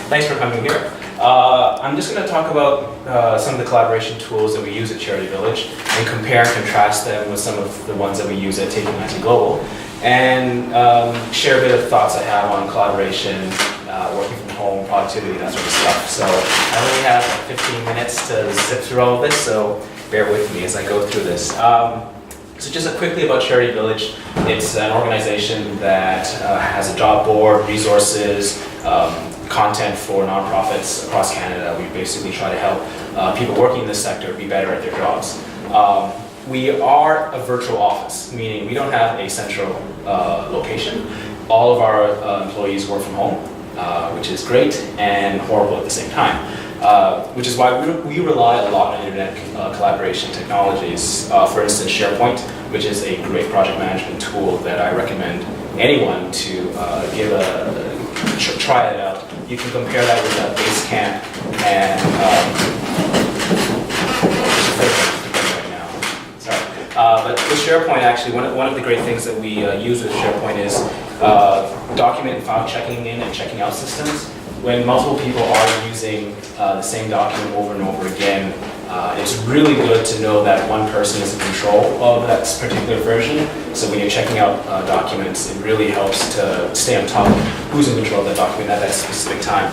Thanks for coming here. I'm just going to talk about some of the collaboration tools that we use at Charity Village and compare and contrast them with some of the ones that we use at Taking IT Global, and share a bit of thoughts I have on collaboration, working from home, productivity, that sort of stuff. So I only have 15 minutes to zip through all of this, so bear with me as I go through this. So just quickly about Charity Village, it's an organization that has a job board, resources, content for nonprofits across Canada. We basically try to help people working in this sector be better at their jobs. We are a virtual office, meaning we don't have a central location. All of our employees work from home, which is great and horrible at the same time. Which is why we rely a lot on internet collaboration technologies. For instance, SharePoint, which is a great project management tool that I recommend anyone to try it out. You can compare that with Basecamp and but with SharePoint, actually, one of the great things that we use with SharePoint is document and file checking in and checking out systems. When multiple people are using the same document over and over again, it's really good to know that one person is in control of that particular version. So when you're checking out documents, it really helps to stay on top of who's in control of that document at that specific time.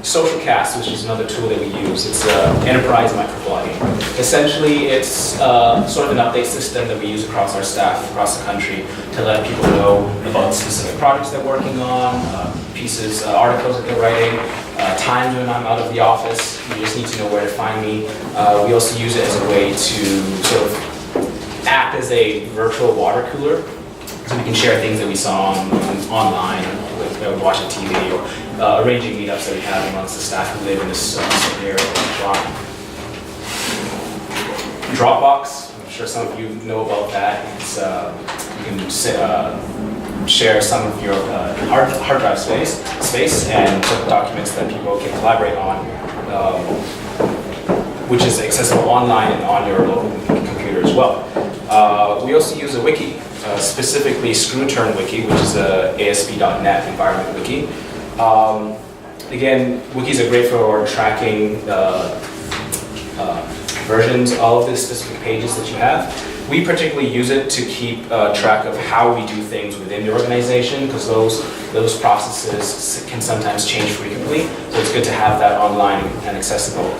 Socialcast, which is another tool that we use, it's enterprise microblogging. Essentially, it's sort of an update system that we use across our staff across the country to let people know about specific projects they're working on, pieces, articles that they're writing, times when I'm out of the office. You just need to know where to find me. We also use it as a way to sort of act as a virtual water cooler, so we can share things that we saw online, with watching TV, or arranging meetups that we have amongst the staff who live in this area of Toronto. Dropbox, I'm sure some of you know about that. It's, you can share some of your hard drive space and put documents that people can collaborate on, which is accessible online and on your local computer as well. We also use a wiki, specifically ScrewTurn Wiki, which is a ASP.NET environment wiki. Again, wikis are great for tracking versions of the specific pages that you have. We particularly use it to keep track of how we do things within the organization, because those processes can sometimes change frequently, so it's good to have that online and accessible.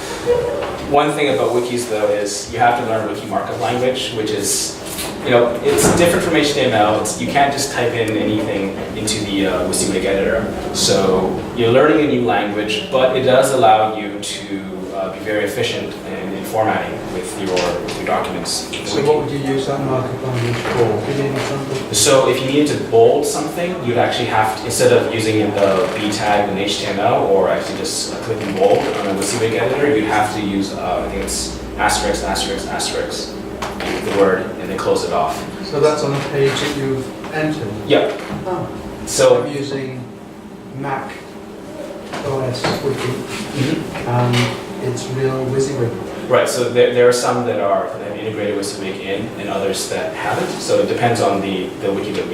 One thing about wikis, though, is you have to learn wiki markup language, which is, it's different from HTML. You can't just type in anything into the WYSIWYG editor. So you're learning a new language, but it does allow you to be very efficient in formatting with your documents. So what would you use that markup language for? Give me an example. So if you needed to bold something, you'd actually have to, instead of using the B tag in HTML, or actually just clicking bold on a WYSIWYG editor, you'd have to use, I think it's asterisk, asterisk, asterisk, the word, and then close it off. So that's on a page that you've entered? Yep. Oh. So I'm using Mac OS Wiki, it's real WYSIWYG. Right, so there are some that have integrated WYSIWYG in, and others that haven't. So it depends on the wiki that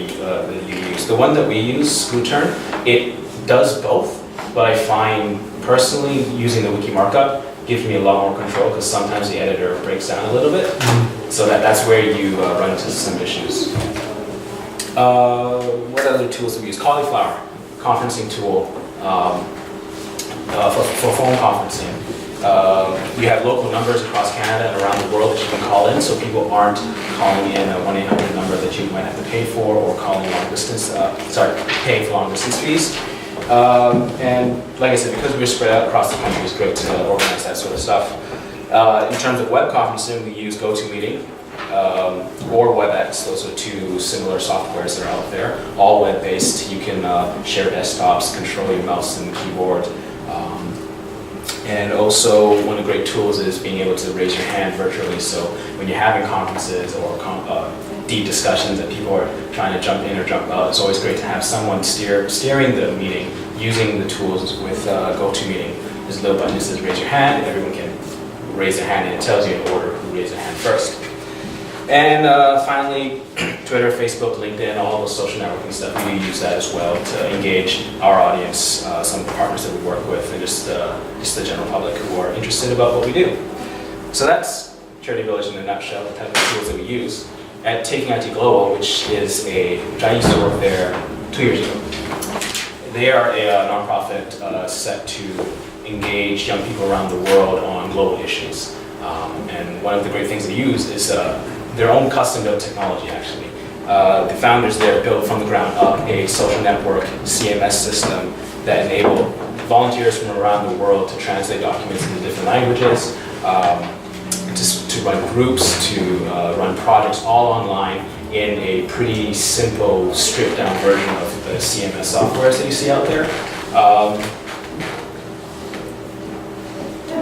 you use. The one that we use, ScrewTurn, it does both, but I find personally using the wiki markup gives me a lot more control, because sometimes the editor breaks down a little bit. So that's where you run into some issues. What other tools do we use? Cauliflower, conferencing tool for phone conferencing. You have local numbers across Canada and around the world that you can call in, so people aren't calling in a 1-800 number that you might have to pay for, or calling long distance, paying for long distance fees. And like I said, because we're spread out across the country, it's great to organize that sort of stuff. In terms of web conferencing, we use GoToMeeting or WebEx. Those are two similar softwares that are out there, all web-based. You can share desktops, control your mouse and keyboard. And also, one of the great tools is being able to raise your hand virtually. So when you're having conferences or deep discussions that people are trying to jump in or jump out, it's always great to have someone steering the meeting using the tools with GoToMeeting. There's a little button that says raise your hand, and everyone can raise their hand, and it tells you in order who raised their hand first. And finally, Twitter, Facebook, LinkedIn, all those social networking stuff, we use that as well to engage our audience, some of the partners that we work with, and just the general public who are interested about what we do. So that's Charity Village in a nutshell, the type of tools that we use. At Taking IT Global, which I used to work there 2 years ago. They are a nonprofit set to engage young people around the world on global issues. And one of the great things they use is their own custom-built technology, actually. The founders there built from the ground up a social network CMS system that enabled volunteers from around the world to translate documents into different languages, to run groups, to run projects all online in a pretty simple, stripped-down version of the CMS software that you see out there.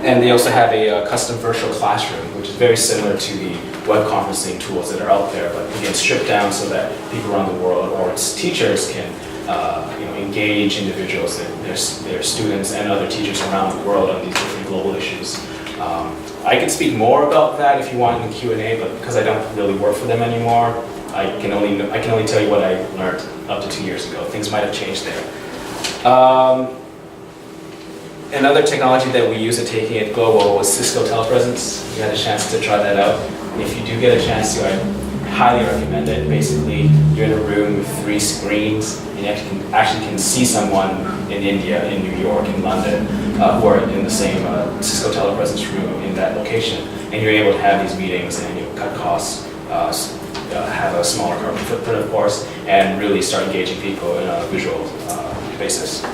And they also have a custom virtual classroom, which is very similar to the web conferencing tools that are out there, but again, stripped down so that people around the world or its teachers can engage individuals, their students and other teachers around the world on these different global issues. I could speak more about that if you want in the Q&A, but because I don't really work for them anymore, I can only tell you what I learned up to 2 years ago. Things might have changed there. Another technology that we use at Taking It Global was Cisco Telepresence. You had a chance to try that out. And if you do get a chance to, I highly recommend it. Basically, you're in a room with 3 screens, and you actually can see someone in India, in New York, in London, who are in the same Cisco Telepresence room in that location. And you're able to have these meetings and cut costs, have a smaller carbon footprint, of course, and really start engaging people in a visual basis.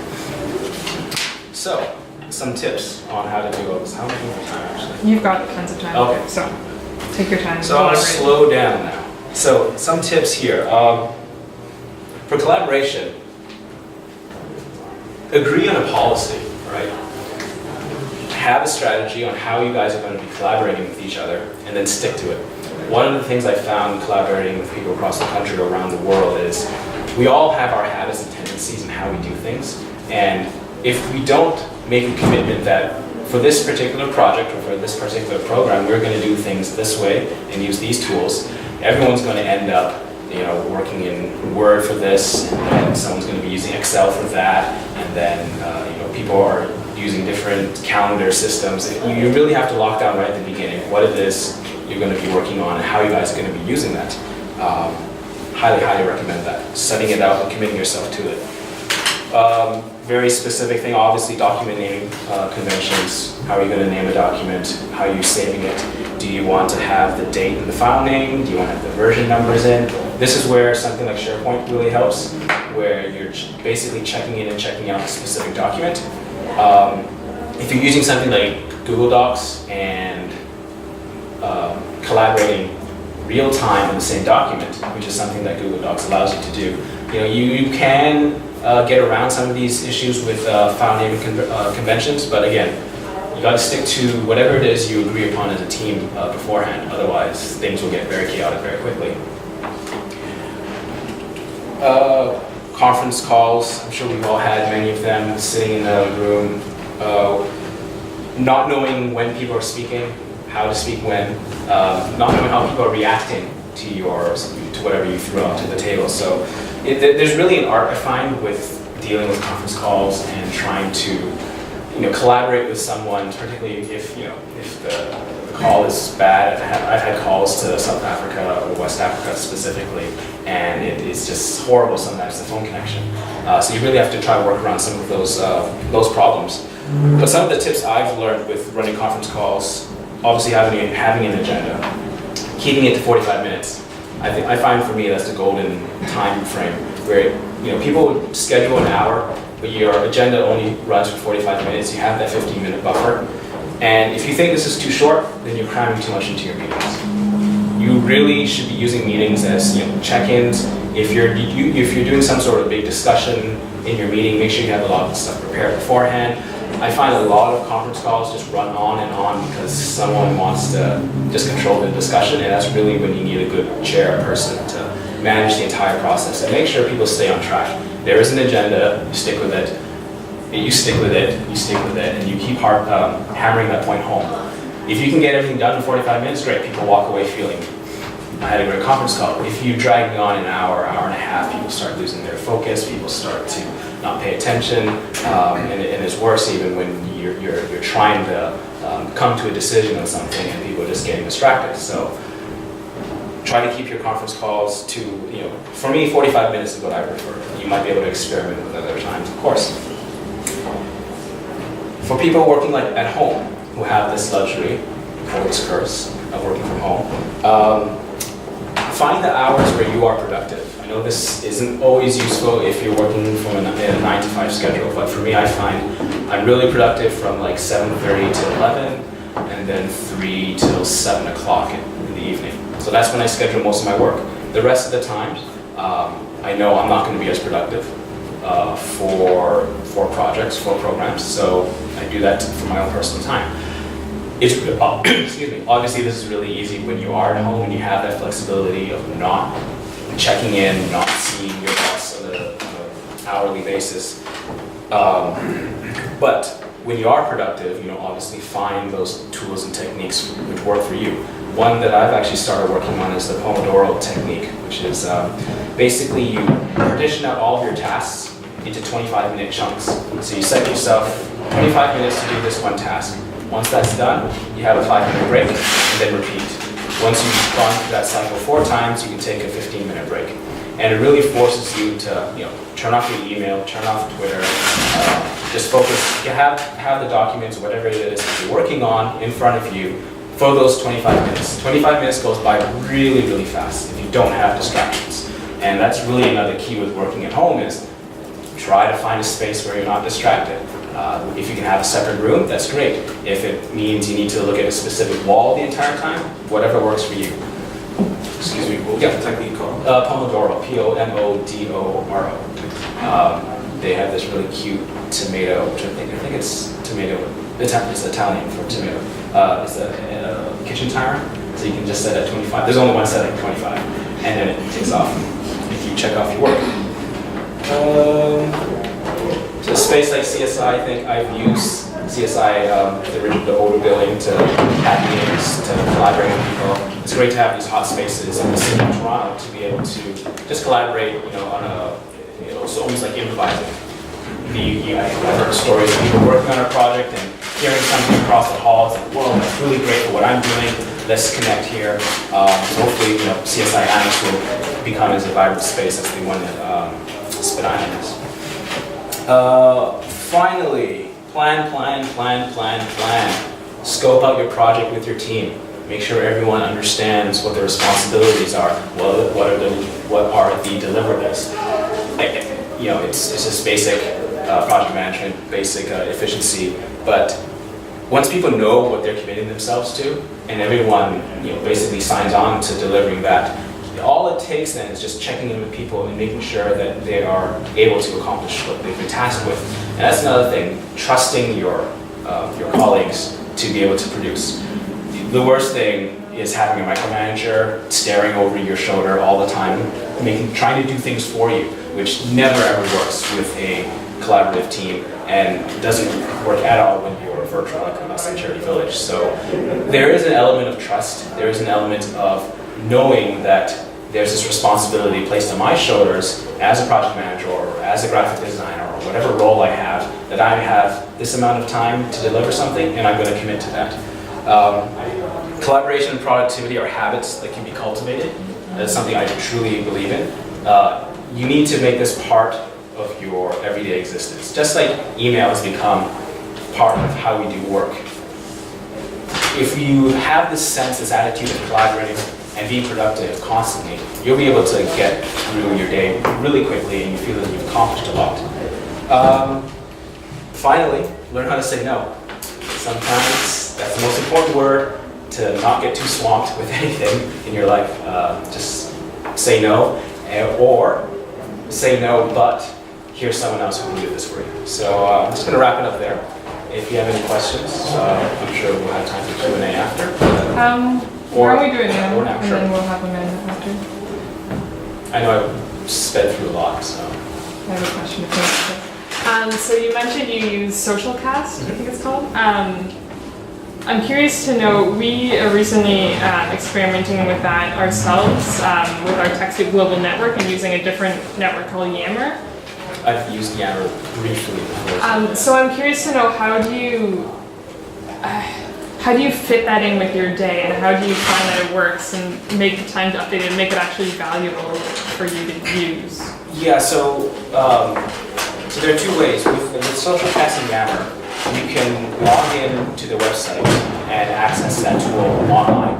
So, some tips on how to do all this. How much more time, actually? You've got tons of time. Okay. So, take your time. So I'm going to slow down now. So, some tips here. For collaboration, agree on a policy, right? Have a strategy on how you guys are going to be collaborating with each other, and then stick to it. One of the things I found collaborating with people across the country or around the world is we all have our habits and tendencies in how we do things, and if we don't make a commitment that for this particular project or for this particular program, we're going to do things this way and use these tools, everyone's going to end up, working in Word for this, and then someone's going to be using Excel for that, and then people are using different calendar systems. You really have to lock down right at the beginning what it is you're going to be working on and how you guys are going to be using that. Highly, highly recommend that. Setting it out and committing yourself to it. Very specific thing, obviously documenting conventions. How are you going to name a document? How are you saving it? Do you want to have the date and the file name? Do you want to have the version numbers in? This is where something like SharePoint really helps, where you're basically checking in and checking out a specific document. If you're using something like Google Docs and collaborating real time in the same document, which is something that Google Docs allows you to do, you can get around some of these issues with file naming conventions, but again, you got to stick to whatever it is you agree upon as a team beforehand. Otherwise, things will get very chaotic very quickly. Conference calls, I'm sure we've all had many of them, sitting in a room, not knowing when people are speaking, how to speak when, not knowing how people are reacting to whatever you threw out to the table. So there's really an art I find with dealing with conference calls and trying to collaborate with someone, particularly if the call is bad. I've had calls to South Africa or West Africa specifically, and it is just horrible sometimes, the phone connection. So you really have to try to work around some of those problems. But some of the tips I've learned with running conference calls, obviously having an agenda, keeping it to 45 minutes. I find for me that's the golden time frame where people would schedule an hour, but your agenda only runs for 45 minutes. You have that 15-minute buffer, and if you think this is too short, then you're cramming too much into your meetings. You really should be using meetings as check-ins. If you're doing some sort of big discussion in your meeting, make sure you have a lot of stuff prepared beforehand. I find a lot of conference calls just run on and on because someone wants to just control the discussion, and that's really when you need a good chair person to manage the entire process and make sure people stay on track. There is an agenda, you stick with it, and you keep hammering that point home. If you can get everything done in 45 minutes, great, people walk away feeling I had a great conference call. If you drag me on an hour, hour and a half, people start losing their focus, people start to not pay attention, and it's worse even when you're trying to come to a decision on something and people are just getting distracted. So try to keep your conference calls to, for me, 45 minutes is what I prefer. You might be able to experiment with other times, of course. For people working like at home, who have this luxury, or this curse, of working from home, find the hours where you are productive. I know this isn't always useful if you're working from a 9 to 5 schedule, but for me, I find I'm really productive from like 7:30 to 11, and then 3 till 7 o'clock in the evening. So that's when I schedule most of my work. The rest of the times, I know I'm not going to be as productive for projects, for programs, so I do that for my own personal time. Excuse me. Obviously, this is really easy when you are at home and you have that flexibility of not checking in, not seeing your boss on an hourly basis. But when you are productive, obviously find those tools and techniques which work for you. One that I've actually started working on is the Pomodoro Technique, which is basically you partition out all of your tasks into 25-minute chunks. So you set yourself 25 minutes to do this one task. Once that's done, you have a 5-minute break, and then repeat. Once you've gone through that cycle 4 times, you can take a 15-minute break. And it really forces you to, turn off your email, turn off Twitter, just focus. You have the documents, whatever it is that you're working on, in front of you for those 25 minutes. 25 minutes goes by really, really fast if you don't have distractions. And that's really another key with working at home is try to find a space where you're not distracted. If you can have a separate room, that's great. If it means you need to look at a specific wall the entire time, whatever works for you. Excuse me, what was the technique called? Pomodoro, Pomodoro. They have this really cute tomato, which I think it's tomato. It's Italian for tomato. It's a kitchen timer, so you can just set at 25. There's only one setting, 25, and then it takes off if you check off your work. So a space like CSI, I think I've used CSI, the older building, to have meetings, to collaborate with people. It's great to have these hot spaces in the city of Toronto to be able to just collaborate, on a, it's almost like improvising. I've heard stories of people working on a project and hearing something across the hall. It's like, whoa, that's really great for what I'm doing. Let's connect here. So hopefully, CSI Annex will become as a vibrant space as the one that Spit Island is. Finally, plan. Scope out your project with your team. Make sure everyone understands what their responsibilities are. What are the deliverables? It's just basic project management, basic efficiency. But once people know what they're committing themselves to, and everyone basically signs on to delivering that, all it takes then is just checking in with people and making sure that they are able to accomplish what they've been tasked with. And that's another thing, trusting your colleagues to be able to produce. The worst thing is having a micromanager staring over your shoulder all the time, trying to do things for you, which never ever works with a collaborative team and doesn't work at all when you're virtual like us in Charity Village. So there is an element of trust, there is an element of knowing that there's this responsibility placed on my shoulders as a project manager or as a graphic designer or whatever role I have, that I have this amount of time to deliver something and I'm going to commit to that. Collaboration and productivity are habits that can be cultivated. That's something I truly believe in. You need to make this part of your everyday existence. Just like email has become part of how we do work. If you have this sense, this attitude of collaborating and being productive constantly, you'll be able to get through your day really quickly and you feel that you've accomplished a lot. Finally, learn how to say no. Sometimes that's the most important word, to not get too swamped with anything in your life. Just say no, or say no, but here's someone else who can do this for you. So I'm just going to wrap it up there. If you have any questions, I'm sure we'll have time for Q&A after. Where are we doing now? Or now, And sure. then we'll have a minute after. I know I sped through a lot, so. I have a question first. So you mentioned you use SocialCast, I think it's called. I'm curious to know, we are recently experimenting with that ourselves with our TechSoup global network and using a different network called Yammer. I've used Yammer briefly before. So I'm curious to know, how do you fit that in with your day, and how do you find that it works and make the time to update it and make it actually valuable for you to use? Yeah, so there are two ways. With Social Cast and Yammer, you can log in to the website and access that tool online.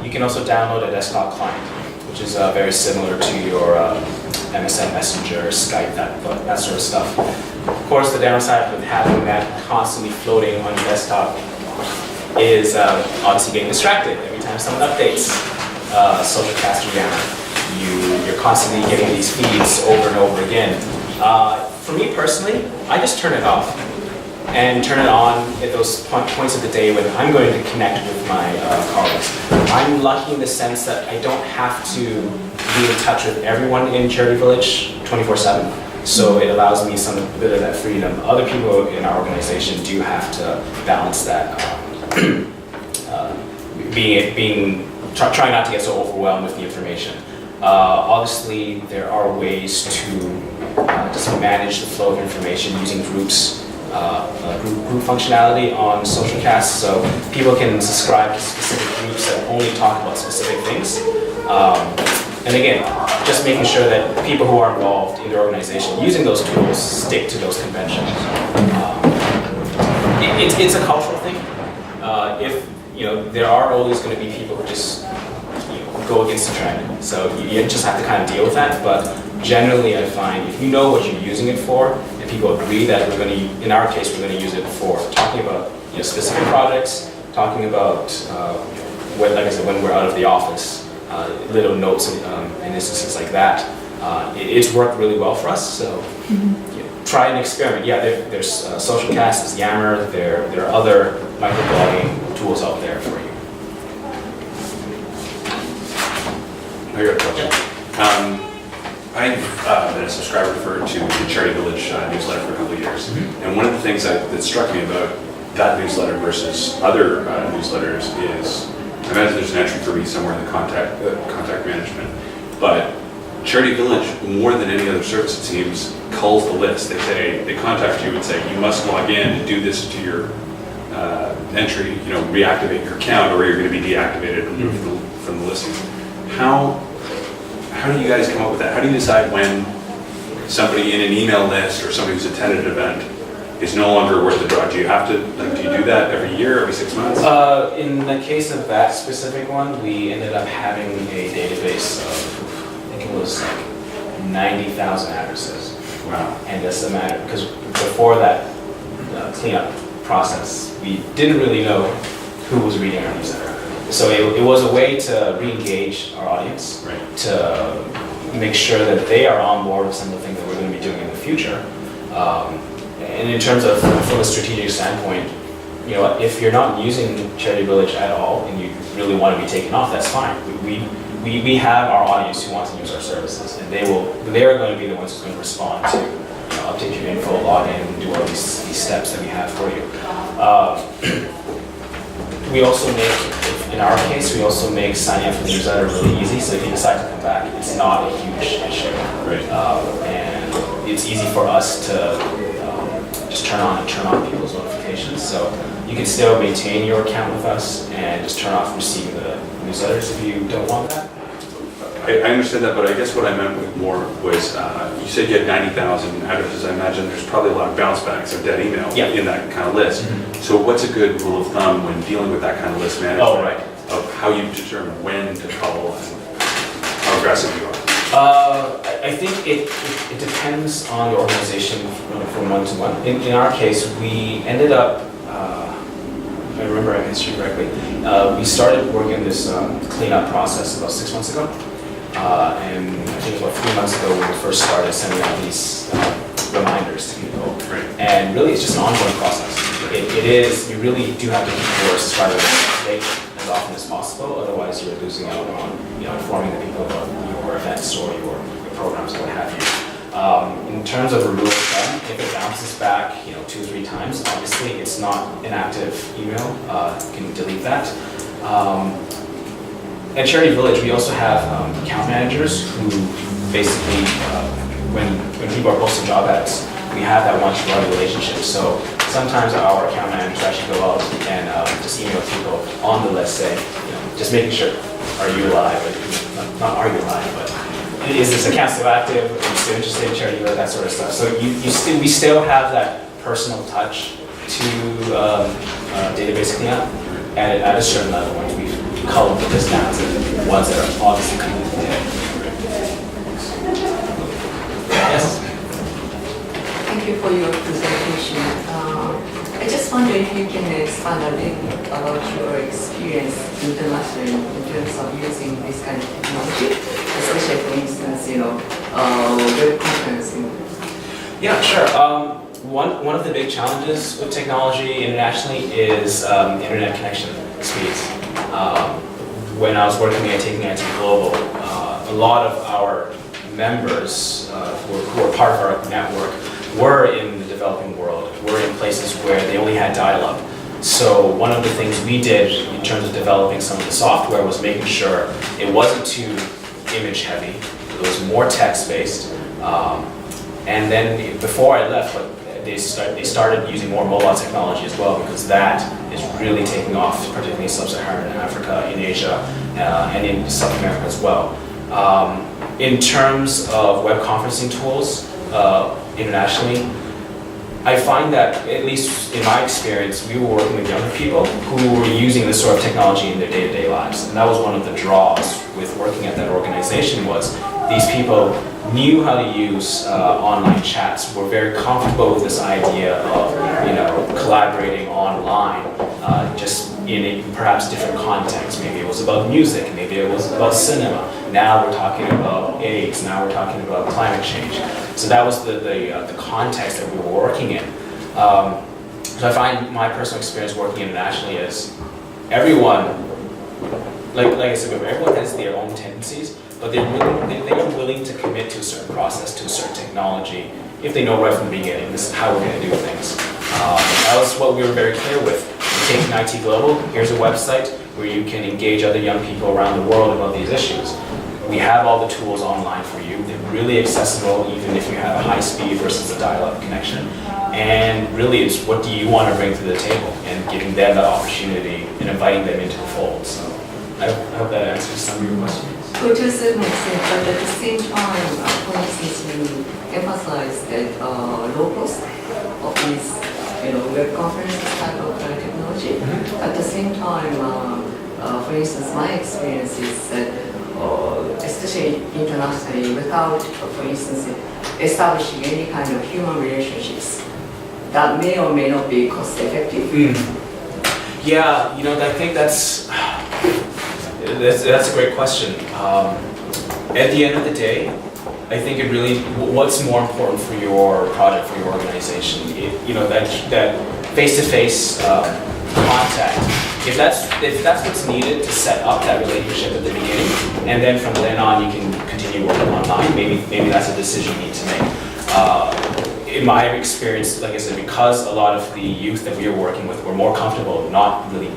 You can also download a desktop client, which is very similar to your MSN Messenger, Skype, that sort of stuff. Of course, the downside with having that constantly floating on your desktop is obviously getting distracted every time someone updates Social Cast or Yammer. You're constantly getting these feeds over and over again. For me personally, I just turn it off and turn it on at those points of the day when I'm going to connect with my colleagues. I'm lucky in the sense that I don't have to be in touch with everyone in Charity Village 24/7. So it allows me some bit of that freedom. Other people in our organization do have to balance that, trying not to get so overwhelmed with the information. Obviously, there are ways to just manage the flow of information using groups. Group functionality on SocialCast, so people can subscribe to specific groups that only talk about specific things. And again, just making sure that people who are involved in their organization using those tools stick to those conventions. It's a cultural thing. If there are always going to be people who just go against the trend, so you just have to kind of deal with that. But generally, I find if you know what you're using it for, and people agree that we're going to, in our case, we're going to use it for talking about specific projects, talking about when, like I said, when we're out of the office, little notes and instances like that. It's worked really well for us. So try and experiment. Yeah, there's SocialCast, there's Yammer, there are other microblogging tools out there for you. I got a question. I've been a subscriber to the Charity Village newsletter for a couple of years. And one of the things that struck me about that newsletter versus other newsletters is, I imagine there's an entry for me somewhere in the contact management, but Charity Village, more than any other service it seems, culls the list. They contact you and say, you must log in and do this to your entry, reactivate your account, or you're going to be deactivated, removed from the listing. How do you guys come up with that? How do you decide when somebody in an email list or somebody who's attended an event is no longer worth the draw? Do you have to, do you do that every year, every 6 months? In the case of that specific one, we ended up having a database of, I think it was like 90,000 addresses. Wow. And that's the matter, because before that cleanup process, we didn't really know who was reading our newsletter. So it was a way to re-engage our audience, Right. to make sure that they are on board with some of the things that we're going to be doing in the future. And in terms of, from a strategic standpoint, if you're not using Charity Village at all and you really want to be taken off, that's fine. We have our audience who wants to use our services, and they are going to be the ones who's going to respond to update your info, log in, and do all these steps that we have for you. We also in our case, we also make signing up for the newsletter really easy, so if you decide to come back, it's not a huge issue. Right. And it's easy for us to just turn on people's notifications, so you can still maintain your account with us and just turn off receiving the newsletters if you don't want that. I understand that, but I guess what I meant more was, you said you had 90,000 addresses. I imagine there's probably a lot of bounce backs of dead email in that kind of list. So what's a good rule of thumb when dealing with that kind of list management of how you determine when to call and how aggressive you are? I think it depends on the organization from one to one. In our case, we ended up, if I remember our history correctly, we started working on this cleanup process about 6 months ago. And I think it was about 3 months ago when we first started sending out these reminders to people. Right. And really, it's just an ongoing process. It is, you really do have to keep your subscribers updated as often as possible, otherwise you're losing out on informing the people about your events or your programs or what have you. In terms of a rule of thumb, if it bounces back, 2 or 3 times, obviously it's not an active email. You can delete that. At Charity Village, we also have account managers who basically, when people are posting job ads, we have that one-to-one relationship. So sometimes our account managers actually go out and just email people on the list, say, just making sure, are you alive? Or, not are you alive, but is this account still active? Are you still interested in Charity Village? That sort of stuff. So we still have that personal touch to database account at a certain level. Once we've culled this down to the ones that are obviously completely dead. Yes? Thank you for your presentation. I just wonder if you can expand a little bit about your experience internationally in terms of using this kind of technology, especially for instance, web conferencing. Yeah, sure. One of the big challenges with technology internationally is internet connection speeds. When I was working at Taking IT Global, a lot of our members who were part of our network were in the developing world, were in places where they only had dial-up. So one of the things we did in terms of developing some of the software was making sure it wasn't too image heavy, it was more text-based. And then before I left, they started using more mobile technology as well, because that is really taking off, particularly in sub-Saharan Africa, in Asia, and in South America as well. In terms of web conferencing tools internationally, I find that, at least in my experience, we were working with younger people who were using this sort of technology in their day-to-day lives. And that was one of the draws with working at that organization, was these people knew how to use online chats, were very comfortable with this idea of collaborating online, just in a perhaps different context. Maybe it was about music, maybe it was about cinema. Now we're talking about AIDS, now we're talking about climate change. So that was the context that we were working in. So I find my personal experience working internationally is everyone, like I said before, everyone has their own tendencies, but they are willing to commit to a certain process, to a certain technology, if they know right from the beginning, this is how we're going to do things. That was what we were very clear with. Taking IT Global, here's a website where you can engage other young people around the world about these issues. We have all the tools online for you. They're really accessible, even if you have a high speed versus a dial-up connection. And really, it's what do you want to bring to the table, and giving them that opportunity and inviting them into the fold. So I hope that answers some of your questions. To a certain extent, but at the same time, for instance, you emphasize that low cost of these, web conferences type of technology. At the same time, for instance, my experience is that, especially internationally, without, for instance, establishing any kind of human relationships, that may or may not be cost effective. Yeah, I think that's a great question. At the end of the day, I think it really, what's more important for your project, for your organization, that face-to-face contact. If that's what's needed to set up that relationship at the beginning, and then from then on you can continue working online, maybe that's a decision you need to make. In my experience, like I said, because a lot of the youth that we are working with were more comfortable not really,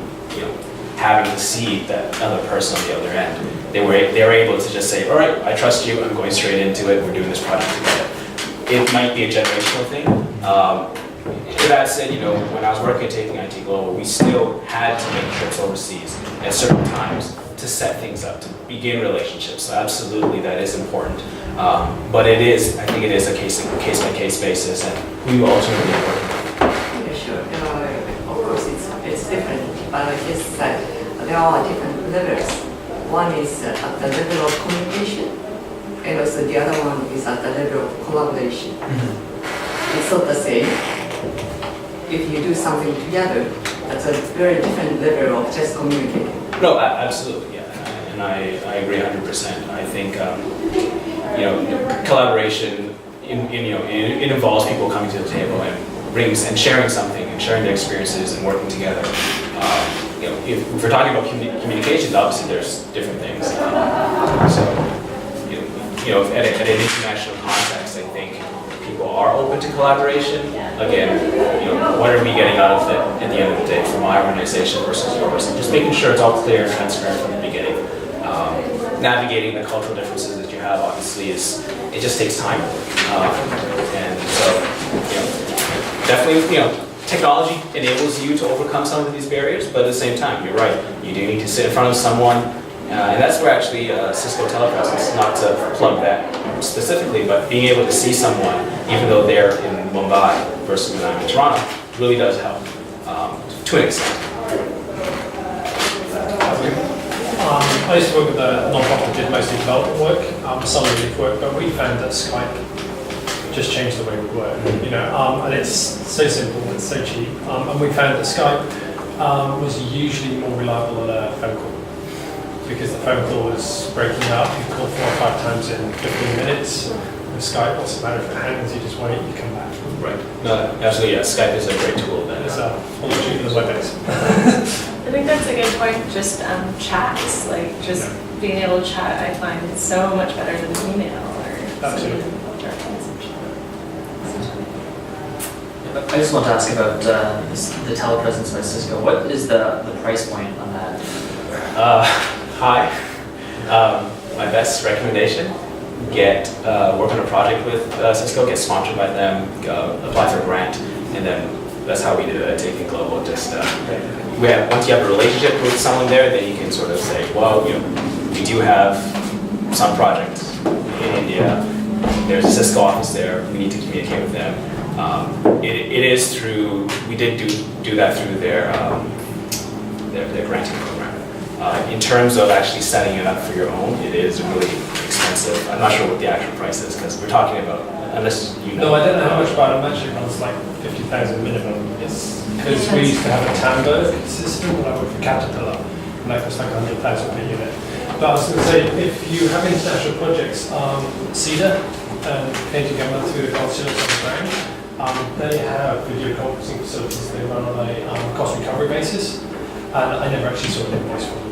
having to see that other person on the other end. They were able to just say, all right, I trust you, I'm going straight into it, we're doing this project together. It might be a generational thing. That said, when I was working at Taking IT Global, we still had to make trips overseas at certain times to set things up, to begin relationships. So absolutely, that is important. But I think it is a case-by-case basis, and who you ultimately work with. Yeah, sure. Of course, it's different, but I guess that there are different levels. One is at the level of communication, and also the other one is at the level of collaboration. It's not the same. If you do something together, that's a very different level of just communicating. No, absolutely, yeah, and I agree 100%. I think collaboration, it involves people coming to the table and sharing something and sharing their experiences and working together. If we're talking about communications, obviously there's different things. So, at an international context, I think are open to collaboration, again, what are we getting out of it at the end of the day for my organization versus yours? And just making sure it's all clear and transparent from the beginning. Navigating the cultural differences that you have, obviously, it just takes time. And so, definitely, technology enables you to overcome some of these barriers, but at the same time, you're right, you do need to sit in front of someone, and that's where actually Cisco Telepresence, not to plug that specifically, but being able to see someone, even though they're in Mumbai versus when I'm in Toronto, really does help to an extent. I used to work with a non-profit that did mostly development work, some relief work, but we found that Skype just changed the way we work, and it's so simple, it's so cheap, and we found that Skype was usually more reliable than a phone call, because the phone call was breaking up, you call 4 or 5 times in 15 minutes, with Skype, what's the matter if it hangs, you just wait, you come back. Right. No, absolutely, yeah, Skype is a great tool. It's a whole lot cheaper than WebEx. I think that's a good point, just chats, like just being able to chat, I find it's so much better than email or Absolutely. direct message. I just want to ask about the telepresence by Cisco. What is the price point on that? High. My best recommendation, work on a project with Cisco, get sponsored by them, apply for a grant, and then that's how we do it at Taking Global. Just once you have a relationship with someone there, then you can sort of say, well, we do have some projects in India. There's a Cisco office there. We need to communicate with them. It is through. We did do that through their granting program. In terms of actually setting it up for your own, it is really expensive. I'm not sure what the actual price is because we're talking about, unless you know. No, I don't know how much, but I'm actually runs like 50,000 minimum. It's because we used to have a Tamberg system when I worked for Caterpillar, and that cost like 100,000 per unit. But I was going to say, if you have international projects, CEDA and Canadian government through the consulates on the ground, they have video conferencing facilities they run on a cost recovery basis, and I never actually saw an invoice for them.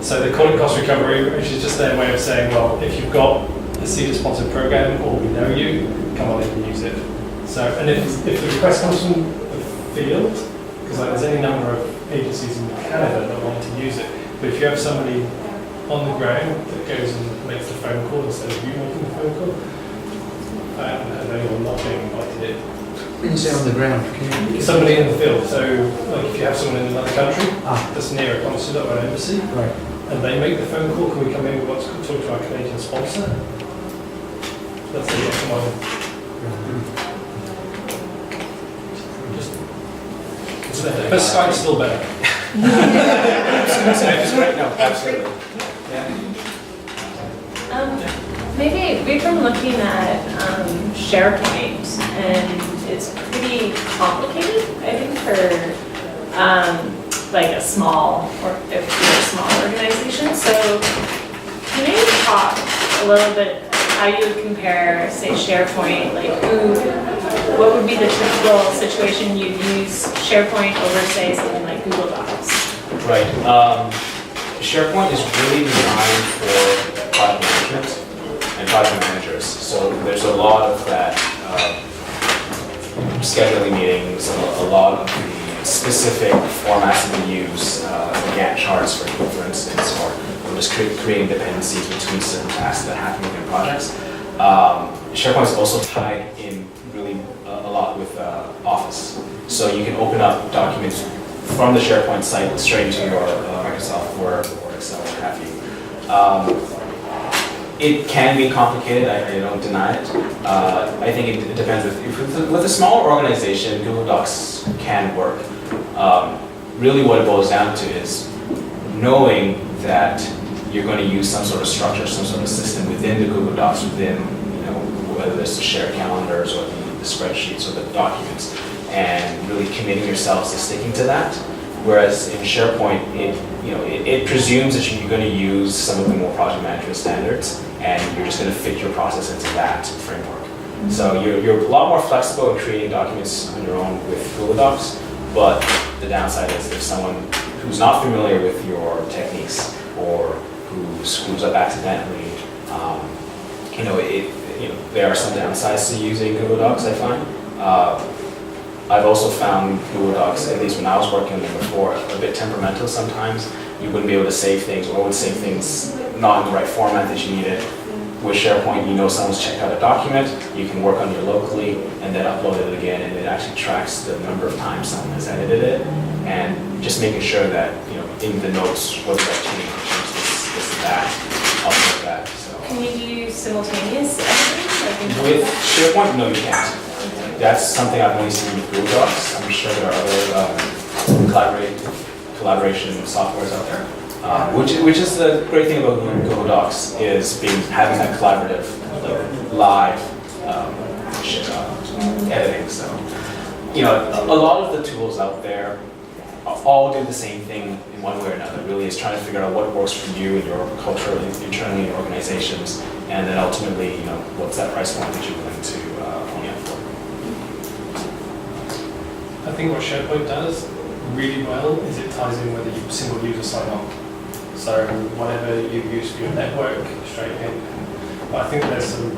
So they call it cost recovery, which is just their way of saying, well, if you've got a CEDA-sponsored program or we know you, come on in and use it. So, and if the request comes from the field, because there's any number of agencies in Canada that want to use it, but if you have somebody on the ground that goes and makes the phone call instead of you making the phone call, and anyone not being invited in. When you say on the ground, can you... Somebody in the field, so like if you have someone in another country Ah. that's near a consulate or an embassy, Right. and they make the phone call, can we come in with what's called, talk to our Canadian sponsor? That's the yes model. But Skype's still better. No, absolutely. Maybe we've been looking at SharePoint, and it's pretty complicated, I think, for like a small organization. So can you talk a little bit how you would compare, say, SharePoint, like what would be the typical situation you'd use SharePoint over, say, something like Google Docs? Right. SharePoint is really designed for project management and project managers. So there's a lot of that scheduling meetings, a lot of the specific formats that we use, Gantt charts, for instance, or just creating dependencies between certain tasks that happen within projects. SharePoint is also tied in really a lot with Office. So you can open up documents from the SharePoint site straight into your Microsoft Word or Excel, what have you. It can be complicated, I don't deny it. I think it depends. With a smaller organization, Google Docs can work. Really what it boils down to is knowing that you're going to use some sort of structure, some sort of system within the Google Docs, within, whether it's the shared calendars or the spreadsheets or the documents, and really committing yourselves to sticking to that. Whereas in SharePoint, it presumes that you're going to use some of the more project management standards, and you're just going to fit your process into that framework. So you're a lot more flexible in creating documents on your own with Google Docs, but the downside is if someone who's not familiar with your techniques or who screws up accidentally there are some downsides to using Google Docs, I find. I've also found Google Docs, at least when I was working on them before, a bit temperamental sometimes. You wouldn't be able to save things, or would save things not in the right format that you needed. With SharePoint, someone's checked out a document, you can work on it locally, and then upload it again, and it actually tracks the number of times someone has edited it, and just making sure that, in the notes, what did I change this, that, upload that, so. Can you do simultaneous editing? With SharePoint, no, you can't. That's something I've only seen with Google Docs. I'm sure there are other collaboration softwares out there. Which is the great thing about Google Docs is having that collaborative, live editing. So, a lot of the tools out there all do the same thing in one way or another. Really, is trying to figure out what works for you and your culture internally in your organizations, and then ultimately, what's that price point that you're willing to pony up for. I think what SharePoint does really well is it ties in with a single user sign-on. So whatever you use for your network, straight in. But I think there's some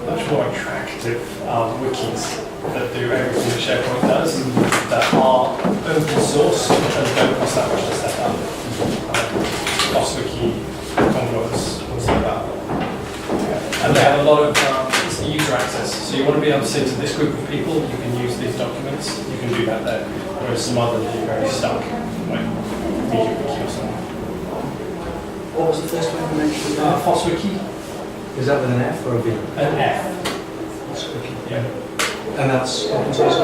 much more attractive wikis that do everything that SharePoint does that are open source and don't cost that much to set up. Wiki, Converse, things like that. And they have a lot of instant user access. So you want to be able to say to this group of people, you can use these documents, you can do that there. Whereas some others, you're very stuck, like MediaWiki or something. What was the first one you mentioned? FOSSWiki. Is that with an F or a V? An F. Wiki. Yeah. And that's open source?